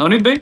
નવનીતભાઈ,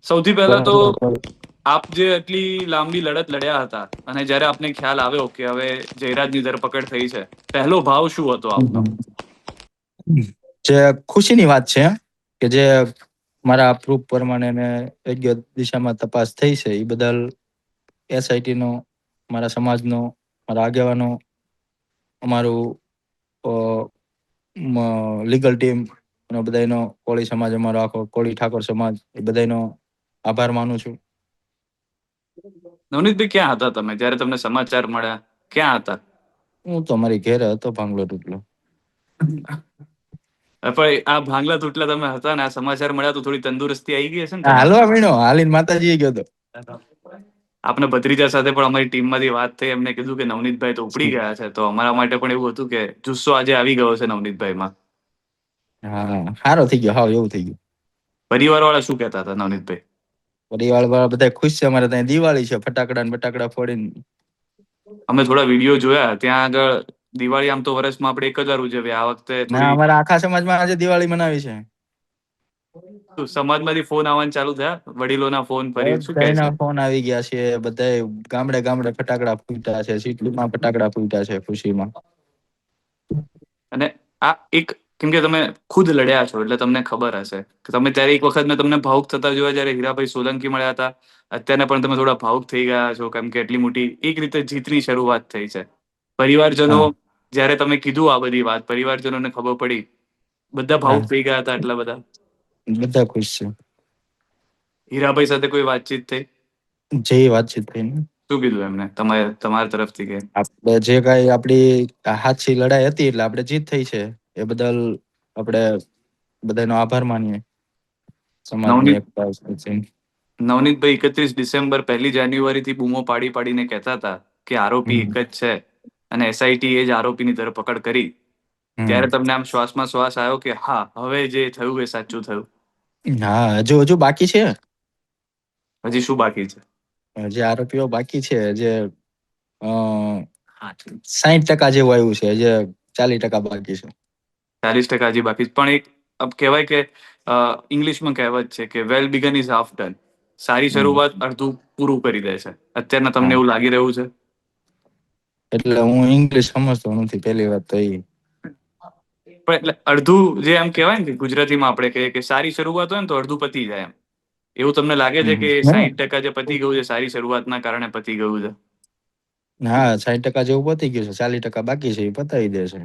સૌથી પહેલા તો બરાબર. આપ જે આટલી લાંબી લડત લડ્યા હતા અને જ્યારે આપને ખ્યાલ આવ્યો કે હવે જયરાજની ધરપકડ થઈ છે, પહેલો ભાવ શું હતો આપનો? જે ખુશીની વાત છે કે જે મારા પ્રૂફ પ્રમાણે ને યોગ્ય દિશામાં તપાસ થઈ છે એ બદલ એસઆઈટી નો, મારા સમાજનો, મારા આગેવાનો, અમારું લીગલ ટીમ અને બધાનો, કોળી સમાજ અમારો આખો, કોળી ઠાકોર સમાજ, એ બધાનો આભાર માનું છું. નવનીતભાઈ, ક્યાં હતા તમે જ્યારે તમને સમાચાર મળ્યા? ક્યાં હતા? હું તો મારી ઘેરે હતો, ભાંગલો તૂટલો. પણ આ ભાંગલા તૂટલા તમે હતા ને આ સમાચાર મળ્યા તો થોડી તંદુરસ્તી આવી ગઈ હશે ને હાલવા તમારામાં? મીણો, હાલીને માતાજી ગયો હતો. આપના ભત્રીજા સાથે પણ અમારી ટીમમાંથી વાત થઈ, એમને કીધું કે નવનીતભાઈ તો ઉપડી ગયા છે, તો અમારા માટે પણ એવું હતું કે જુસ્સો આજે આવી ગયો છે નવનીતભાઈમાં. હા, સારો થઈ ગયો, હાવ એવું થઈ ગયું. પરિવાર વાળા શું કહેતા હતા નવનીતભાઈ? પરિવાર વાળા બધા ખુશ છે. અમારે ત્યાં દિવાળી છે, ફટાકડા ને બટાકડા ફોડીને. અમે થોડા વિડીયો જોયા, ત્યાં આગળ દિવાળી આમ તો વર્ષમાં આપણે એક જ વાર ઉજવીએ, આ વખતે ના, થોડી અમારા આખા સમાજમાં આજે દિવાળી મનાવી છે. સમાજમાંથી ફોન આવવાનું ચાલુ થયા, વડીલોના ફોન ફરી શું કહે બધાના છે? ફોન આવી ગયા છે, બધા ગામડે ગામડે ફટાકડા ફૂટ્યા છે, સિટીમાં ફટાકડા ફૂટ્યા છે ખુશીમાં. અને આ એક, કેમ કે તમે ખુદ લડ્યા છો એટલે તમને ખબર હશે કે તમે ત્યારે એક વખત મેં તમને ભાવુક થતા જોયા જ્યારે હીરાભાઈ સોલંકી મળ્યા હતા. અત્યારે પણ તમે થોડા ભાવુક થઈ ગયા છો, કેમ કે એટલી મોટી એક રીતે જીતની શરૂઆત થઈ છે. પરિવારજનો, હા જ્યારે તમે કીધું આ બધી વાત, પરિવારજનોને ખબર પડી, બધા હા, ભાવુક થઈ ગયા હતા આટલા બધા? બધા ખુશ છે. હીરાભાઈ સાથે કોઈ વાતચીત થઈ? જે વાતચીત થઈ ને, શું કીધું એમને તમારા તરફથી કે? આપણે જે કઈ આપડી હાચી લડાઈ હતી એટલે આપણે જીત થઈ છે, એ બદલ આપણે બધાનો આભાર માનીએ, સમાજની નવનીત એકતા. નવનીતભાઈ, 31 ડિસેમ્બર, 1 જાન્યુઆરીથી બૂમો પાડી પાડીને કહેતા હતા કે આરોપી એક જ છે અને એસઆઈટી એ જ આરોપીની ધરપકડ કરી, હમ ત્યારે તમને આમ શ્વાસમાં શ્વાસ આવ્યો કે હા, હવે જે થયું એ સાચું થયું? હા, હજુ બાકી છે. હજી શું બાકી છે? જે આરોપીઓ બાકી છે, જે 60% જેવું આવ્યું છે, જે 40% બાકી છે. 40% હજી બાકી છે. પણ એક કહેવાય કે ઇંગ્લિશમાં કહેવત છે કે વેલ બિગન ઇઝ હાફ ડન. સારી હમ શરૂઆત અડધું પૂરું કરી દે છે. અત્યારના તમને હા, એવું લાગી રહ્યું છે? એટલે હું ઇંગ્લિશ સમજતો નથી, પેલી વાત તો એ. પણ એટલે અડધું, જે એમ કહેવાય ને કે ગુજરાતીમાં આપણે કહીએ કે સારી શરૂઆત હોય ને તો અડધું પતી જાય એમ. એવું તમને લાગે છે કે હમ 60% જે પતી ગયું છે, સારી શરૂઆતના કારણે પતી ગયું છે? હા, 60% જેવું પતી ગયું છે, 40% બાકી છે, એ પતાવી દેશે.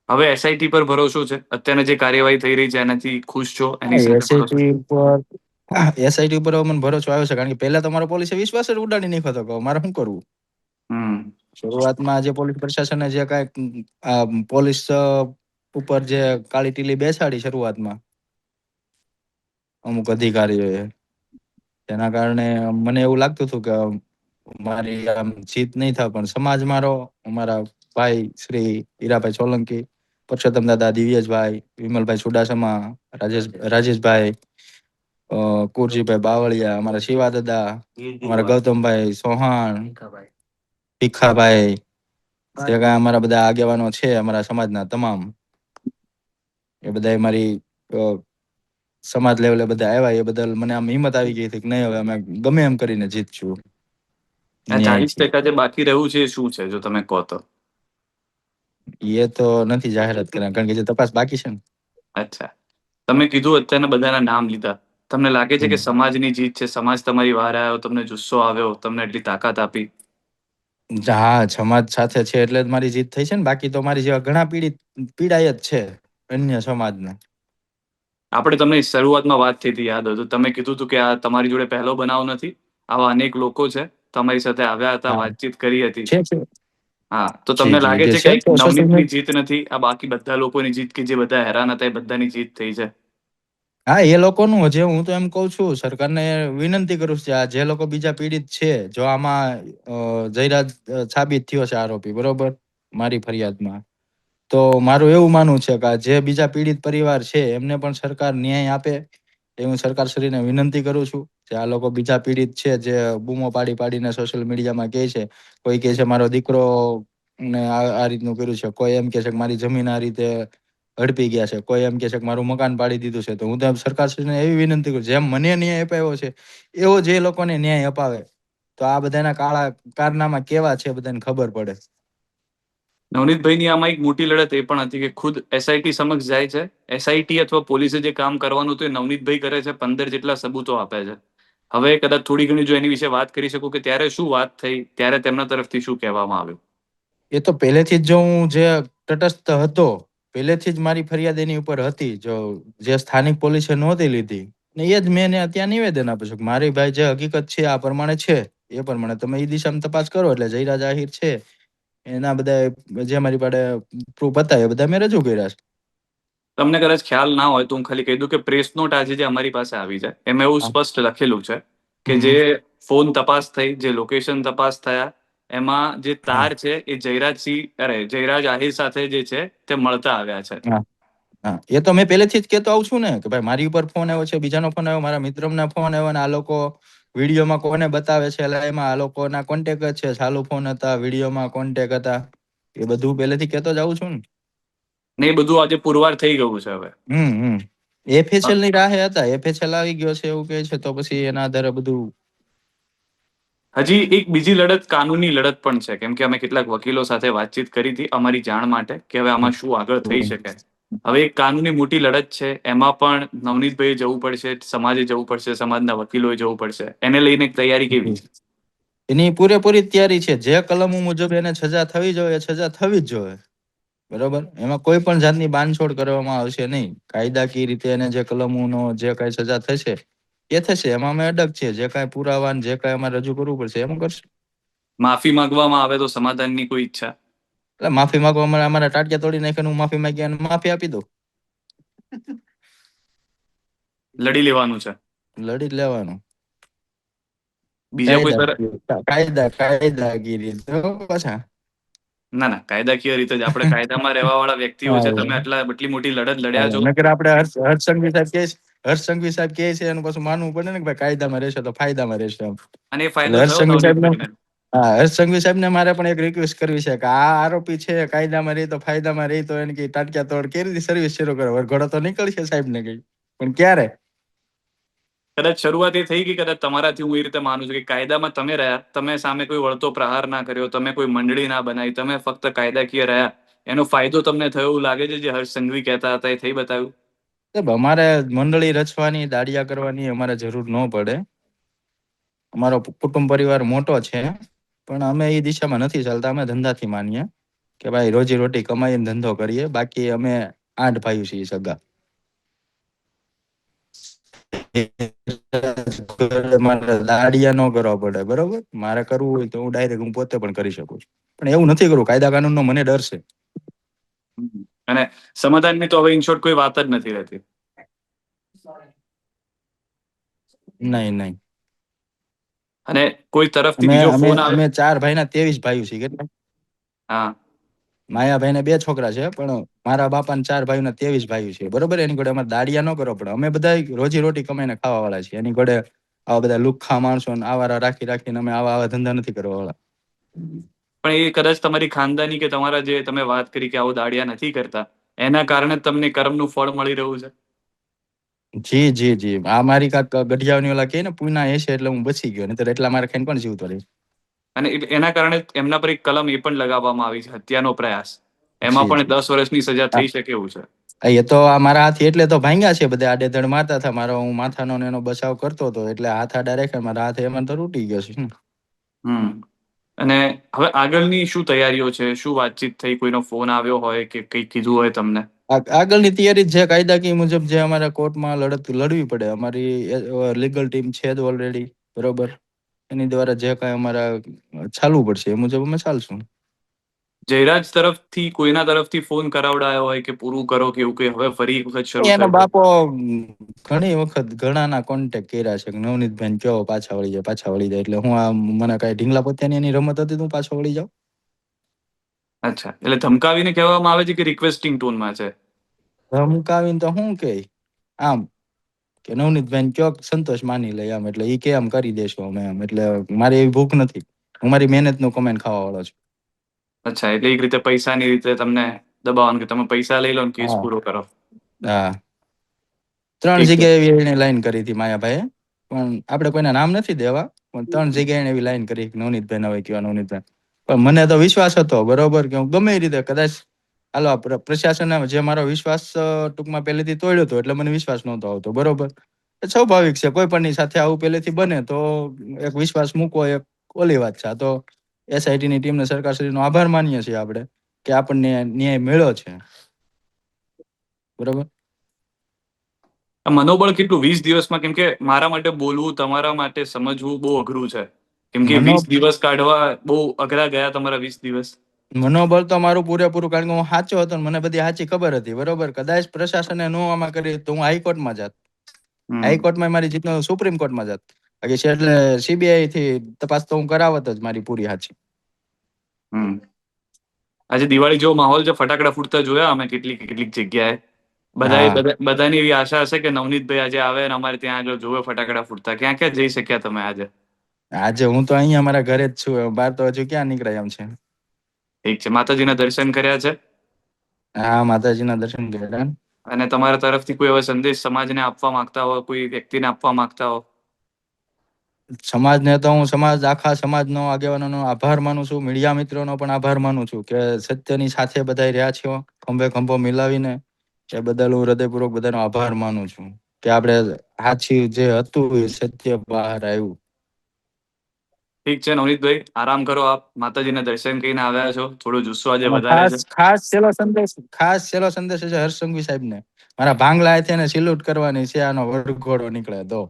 હવે એસઆઈટી પર ભરોસો છે? અત્યારની જે કાર્યવાહી થઈ રહી છે એનાથી ખુશ છો? એની સાથે ભરોસો છે? એસઆઈટી ઉપર એસઆઈટી ઉપર મને ભરોસો આવ્યો છે, કારણ કે પહેલા તો મારો પોલીસે વિશ્વાસ જ ઉડાડી નાખ્યો હતો કે મારે શું કરવું. હમ. શરૂઆતમાં જે પોલીસ પ્રશાસને જે કઈ પોલીસ ઉપર જે કાળી ટીલી બેસાડી શરૂઆતમાં અમુક અધિકારીઓએ, તેના કારણે મને એવું લાગતું હતું કે મારી આમ જીત નહી થાય, પણ સમાજ મારો, અમારા ભાઈ શ્રી હીરાભાઈ સોલંકી, પરસોત્તમ દાદા, દિવ્યેશભાઈ, વિમલભાઈ ચુડાસમા, રાજેશભાઈ, કુરજીભાઈ બાવળિયા, અમારા શિવા દાદા, અમારા ગૌતમભાઈ ચૌહાણ, ભીખાભાઈ, જે કાંઈ અમારા બધા આગેવાનો છે, અમારા સમાજના તમામ, એ બધા મારી સમાજ લેવલે બધા આવ્યા, એ બદલ મને આમ હિંમત આવી ગઈ હતી કે નહીં, હવે અમે ગમે એમ કરીને જીતશું. આ ચાલીસ ન્યાયથી. ટકા જે બાકી રહ્યું છે એ શું છે, જો તમે કહો તો? એ તો નથી જાહેરાત કર્યા, કારણ કે જે તપાસ બાકી છે ને. અચ્છા, તમે કીધું, અત્યારના બધાના નામ લીધા. તમને લાગે છે કે હમ. સમાજની જીત છે? સમાજ તમારી વાર આવ્યો, તમને જુસ્સો આવ્યો, તમને એટલી તાકાત આપી? હા, સમાજ સાથે છે એટલે જ મારી જીત થઈ છે ને, બાકી તો મારી જેવા ઘણા પીડાય જ છે અન્ય સમાજને. આપણે તમને શરૂઆતમાં વાત થઈ હતી, યાદ હોય તો તમે કીધું હતું કે આ તમારી જોડે પહેલો બનાવ નથી, આવા અનેક લોકો છે, તમારી સાથે આવ્યા હતા, હા, વાતચીત કરી હતી. છે. હા, તો જી તમને જી લાગે જે છે કે તો સોશિયલ નવનીતની મીડિયા. જીત નથી, આ બાકી બધા લોકોની જીત, કે જે બધા હેરાન હતા, એ બધાની જીત થઈ છે? હા, એ લોકોનું હજી, હું તો એમ કઉ છું, સરકારને વિનંતી કરું છું, આ જે લોકો બીજા પીડિત છે, જો આમાં જયરાજ સાબિત થયો છે આરોપી, બરોબર, મારી ફરિયાદમાં, તો મારું એવું માનવું છે કે જે બીજા પીડિત પરિવાર છે એમને પણ સરકાર ન્યાય આપે, એ હું સરકારશ્રીને વિનંતી કરું છું. જે આ લોકો બીજા પીડિત છે, જે બૂમો પાડી પાડીને સોશિયલ મીડિયામાં કહે છે, કોઈ કહે છે મારો દીકરો ને આ રીતનું કર્યું છે, કોઈ એમ કે છે કે મારી જમીન આ રીતે હડપી ગયા છે, કોઈ એમ કે છે કે મારું મકાન પાડી દીધું છે, તો હું તો સરકારશ્રીને એવી વિનંતી કરું, જેમ મને ન્યાય અપાયો છે એવો જે લોકોને ન્યાય અપાવે, તો આ બધાના કાળા કારનામા કેવા છે બધાને ખબર પડે. નવનીતભાઈની આમાં એક મોટી લડત એ પણ હતી કે ખુદ એસઆઈટી સમક્ષ જાય છે, એસઆઈટી અથવા પોલીસે જે કામ કરવાનું હતું એ નવનીતભાઈ કરે છે, 15 જેટલા સબૂતો આપે છે. હવે કદાચ થોડી ઘણી જો એની વિશે વાત કરી શકું કે ત્યારે શું વાત થઈ, ત્યારે તેમના તરફથી શું કહેવામાં આવ્યું? એ તો પહેલેથી જ જો હું જે તટસ્થ હતો, પહેલેથી જ મારી ફરિયાદ એની ઉપર હતી, જો જે સ્થાનિક પોલીસે નહોતી લીધી, ને એ જ મેં ત્યાં નિવેદન આપ્યું છે કે મારી ભાઈ જે હકીકત છે આ પ્રમાણે છે, એ પ્રમાણે તમે એ દિશામાં તપાસ કરો. એટલે જયરાજ આહિર છે એના બધા જે મારી પાસે પ્રૂફ હતા એ બધા મેં રજૂ કર્યા છે. તમને કદાચ ખ્યાલ ના હોય તો હું ખાલી કહી દઉં કે પ્રેસ નોટ આજે જે અમારી પાસે આવી છે એમાં એવું હા. સ્પષ્ટ લખેલું છે કે જે હમ. ફોન તપાસ થઈ, જે લોકેશન તપાસ થયા, એમાં જે હા. તાર છે એ જયરાજ આહિર સાથે જે છે તે મળતા આવ્યા છે. હા. હા, એ તો મેં પહેલેથી જ કહેતો આવું છું ને કે ભાઈ મારી ઉપર ફોન આવ્યો છે, બીજાનો ફોન આવ્યો, મારા મિત્રના ફોન આવ્યો, ને આ લોકો વિડીયોમાં કોને બતાવે છે એટલે એમાં આ લોકોના કોન્ટેક જ છે, ચાલુ ફોન હતા, વિડીયોમાં કોન્ટેક હતા, એ બધું પહેલેથી કહેતો જ આવું છું ને. ને એ બધું આજે પુરવાર થઈ ગયું છે હવે. હમ. એફએસએલ ની રાહે હતા, એફએસએલ આવી ગયો છે એવું કહે છે, તો પછી એના આધારે બધું. હજી એક બીજી લડત કાનૂની લડત પણ છે, કેમ કે અમે કેટલાક વકીલો સાથે વાતચીત કરી હતી અમારી જાણ માટે કે હવે આમાં શું આગળ થઈ શકે. હવે એક કાનૂની મોટી લડત છે, એમાં પણ નવનીતભાઈએ જવું પડશે, સમાજે જવું પડશે, સમાજના વકીલોએ જવું પડશે. એને લઈને તૈયારી કેવી છે? એની પૂરેપૂરી તૈયારી છે. જે કલમો મુજબ એને સજા થવી જોઈએ એ સજા થવી જ જોઈએ. બરોબર, એમાં કોઈ પણ જાતની બાંધછોડ કરવામાં આવશે નહીં. કાયદાકીય રીતે એને જે કલમોનો જે કઈ સજા થશે એ થશે, એમાં અમે અડગ છીએ. જે કાંઈ પુરાવા જે કાંઈ અમારે રજૂ કરવું પડશે એમ કરશું. માફી માંગવામાં આવે તો સમાધાનની કોઈ ઈચ્છા? એટલે માફી માંગવા અમારા ટાટિયા તોડી નાખીને હું માફી માંગી અને માફી આપી દઉં. લડી લેવાનું છે? લડી જ લેવાનું. બીજા કોઈ તરફ? કાયદાગીરી તો પાછા. ના ના, કાયદાકીય રીતે જ આપણે કાયદામાં રહેવા વાળા વ્યક્તિઓ છે. તમે આટલી મોટી લડત લડ્યા છો. નકર આપણે હર્ષ સંઘવી સાહેબ કે હર્ષ સંઘવી સાહેબ કે છે એનું પાછું માનવું પડે ને કે ભાઈ કાયદામાં રહેશે તો ફાયદામાં રહેશે એમ. અને એ એટલે ફાયદો હર્ષ થયો સંઘવી સાહેબ ને, નવનીતભાઈને? હા, હર્ષ સંઘવી સાહેબ ને મારે પણ એક રિક્વેસ્ટ કરવી છે કે આ આરોપી છે કાયદામાં રહી તો ફાયદામાં રહી, તો એને કઈ ટાટક્યા તોડ કેવી રીતે સર્વિસ શરૂ કરે, વરઘોડો તો નીકળશે સાહેબ ને કઈ, પણ ક્યારે? કદાચ શરૂઆત એ થઈ કે કદાચ તમારાથી હું એ રીતે માનું છું કે કાયદામાં તમે રહ્યા, તમે સામે કોઈ વળતો પ્રહાર ના કર્યો, તમે કોઈ મંડળી ના બનાવી, તમે ફક્ત કાયદાકીય રહ્યા, એનો ફાયદો તમને થયો એવું લાગે છે? જે હર્ષ સંઘવી કહેતા હતા એ થઈ બતાવ્યું? અમારે મંડળી રચવાની, દાડિયા કરવાની અમારે જરૂર ન પડે. અમારો કુટુંબ પરિવાર મોટો છે, પણ અમે એ દિશામાં નથી ચાલતા. અમે ધંધાથી માનીએ કે ભાઈ રોજી રોટી કમાઈને ધંધો કરીએ. બાકી અમે 8 ભાઈઓ છીએ સગા. મારે દાડિયા ન કરવા પડે, બરોબર. મારે કરવું હોય તો હું ડાયરેક્ટ હું પોતે પણ કરી શકું છું, પણ એવું નથી કરવું. કાયદા કાનૂન નો મને ડર છે. અને સમાધાનની તો હવે ઇન શોર્ટ કોઈ વાત જ નથી રહેતી. નહીં નહીં. અને કોઈ તરફથી અમે બીજો અમે ફોન આવે? અમે 4 ભાઈના 23 ભાઈઓ છીએ. કેટલા? હા. માયાભાઈ ને 2 છોકરા છે, પણ મારા બાપાને 4 ભાઈના 23 ભાઈઓ છે, બરોબર. એની જોડે અમારે દાડિયા ન કરવા પડે. અમે બધા રોજી રોટી કમાઈને ખાવા વાળા છીએ. એની જોડે આવા બધા લુખ્ખા માણસો ને આવારા રાખીને અમે આવા ધંધા નથી કરવા વાળા. પણ એ કદાચ તમારી ખાનદાની કે તમારા જે તમે વાત કરી કે આવો દાડિયા નથી કરતા, એના કારણે તમને કર્મનું ફળ મળી રહ્યું છે. જી જી જી. આ મારી કાક ગઢિયાની ઓલા કે ને પુના હશે એટલે હું બચી ગયો, નહીતર એટલા મારે ખાઈને કોણ જીવતો રહે. અને એના કારણે એમના પર એક કલમ એ પણ લગાવવામાં આવી છે, હત્યાનો પ્રયાસ. એમાં જી પણ જી. 10 વર્ષની સજા હા, થઈ શકે એવું છે. એ તો આ મારા હાથી એટલે તો ભાંગ્યા છે બધા. આડેધડ મારતા હતા. મારો હું માથાનો ને એનો બચાવ કરતો હતો એટલે હાથ આડા રાખ્યા. મારા હાથ એમાં તો તૂટી ગયો છે. હમ. અને હવે આગળની શું તૈયારીઓ છે? શું વાતચીત થઈ? કોઈનો ફોન આવ્યો હોય કે કંઈ કીધું હોય તમને? આગળની તૈયારી છે કાયદાકીય મુજબ જે અમારે કોર્ટમાં લડત લડવી પડે. અમારી લીગલ ટીમ છે જ ઓલરેડી, બરોબર. એની દ્વારા જે કાંઈ અમારા ચાલવું પડશે એ મુજબ અમે ચાલશું. જયરાજ તરફથી કોઈના તરફથી ફોન કરાવડાયો હોય કે પૂરું કરો કે એવું કંઈ હવે ફરી એક વખત શરૂ એનો થશે? બાપો ઘણી વખત ઘણાના કોન્ટેક્ટ કર્યા છે કે નવનીતભાઈ કયો પાછા વળી જાય, પાછા વળી જાય. એટલે હું આ મને કઈ ઢીંગલા પોતાની એની રમત હતી તો હું પાછો વળી જાઉં? અચ્છા, એટલે ધમકાવીને કહેવામાં આવે છે કે રિક્વેસ્ટિંગ ટોનમાં છે? ધમકાવીને તો શું કે આમ કે નવનીતભાઈ કયો સંતોષ માની લે આમ, એટલે ઈ કે આમ કરી દેશું અમે એમ. એટલે મારી એવી ભૂખ નથી. હું મારી મહેનત નું કમાઈને ખાવા વાળો છું. અચ્છા, એટલે એક રીતે પૈસાની રીતે તમને દબાવવાનું કે તમે પૈસા લઈ લો ને કેસ હા પૂરો કરો. હા 3 ઠીક છે. જગ્યાએ એવી એને લાઈન કરી હતી માયાભાઈએ, પણ આપણે કોઈના નામ નથી દેવા, પણ 3 જગ્યાએ એને એવી લાઈન કરી કે નવનીતભાઈ ના હોય કેવા નવનીતભાઈ. પણ મને તો વિશ્વાસ હતો બરોબર કે હું ગમે એ રીતે કદાચ હાલો પ્રશાસને જે મારો વિશ્વાસ ટૂંકમાં પહેલેથી તોડ્યો હતો, એટલે મને વિશ્વાસ નહોતો આવતો બરોબર. સ્વાભાવિક છે કોઈ પણની સાથે આવું પહેલેથી બને તો એક વિશ્વાસ મૂકવો એક ઓલી વાત છે. આ તો એસઆઈટી ની ટીમને સરકારશ્રીનો આભાર માનીએ છીએ આપણે કે આપણને ન્યાય મળ્યો છે બરોબર. મનોબળ કેટલું 20 દિવસમાં? કેમ કે મારા માટે બોલવું, તમારા માટે સમજવું બહુ અઘરું છે. કેમ કે મનો 20 દિવસ કાઢવા બહુ અઘરા ગયા તમારા 20 દિવસ. મનોબળ તો મારું પૂરેપૂરું, કારણ કે હું સાચો હતો ને મને બધી સાચી ખબર હતી બરોબર. કદાચ પ્રશાસને નો આમાં કરી તો હું હાઈકોર્ટમાં જાત, હમ હાઈકોર્ટમાં મારી જીતનો સુપ્રીમ કોર્ટમાં જાત. બાકી છે એટલે સીબીઆઈ થી તપાસ તો હું કરાવત જ મારી પૂરી સાચી. હમ આજે દિવાળી જેવો માહોલ છે, ફટાકડા ફૂટતા જોયા અમે કેટલીક જગ્યાએ. હા બધાની એવી આશા હશે કે નવનીતભાઈ આજે આવે અને અમારે ત્યાં આગળ જોવે ફટાકડા ફૂટતા. ક્યાં ક્યાં જઈ શક્યા તમે આજે? આજે હું તો અહીંયા અમારા ઘરે જ છું, બહાર તો હજુ ક્યાં નીકળાય એમ છે. ઠીક છે. માતાજીના દર્શન કર્યા છે? હા માતાજીના દર્શન કર્યા. અને તમારા તરફથી કોઈ એવો સંદેશ સમાજને આપવા માંગતા હો, કોઈ વ્યક્તિને આપવા માંગતા હો? સમાજને તો હું આખા સમાજનો આગેવાનોનો આભાર માનું છું, મીડિયા મિત્રોનો પણ આભાર માનું છું કે સત્યની સાથે બધા રહ્યા છો ખંભે ખંભો મિલાવીને. એ બદલ હું હૃદયપૂર્વક બધાનો આભાર માનું છું કે આપણે સાચી જે હતું એ સત્ય બહાર આવ્યું. ઠીક છે નવનીતભાઈ, આરામ કરો. આપ માતાજીના દર્શન કરીને આવ્યા છો, થોડો જુસ્સો આજે અને વધારે છે. ખાસ છેલ્લો સંદેશ છે હર્ષ સંઘવી સાહેબને. મારા ભાંગલા હાથે એને સિલ્યુટ કરવાની છે, આનો વરઘોડો નીકળે તો.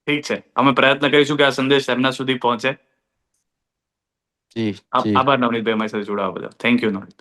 ઠીક છે, અમે પ્રયત્ન કરીશું કે આ સંદેશ એમના સુધી પહોંચે. જી જી. આભાર નવનીતભાઈ, અમારી સાથે જોડાવા બદલ. Thank you Navneet.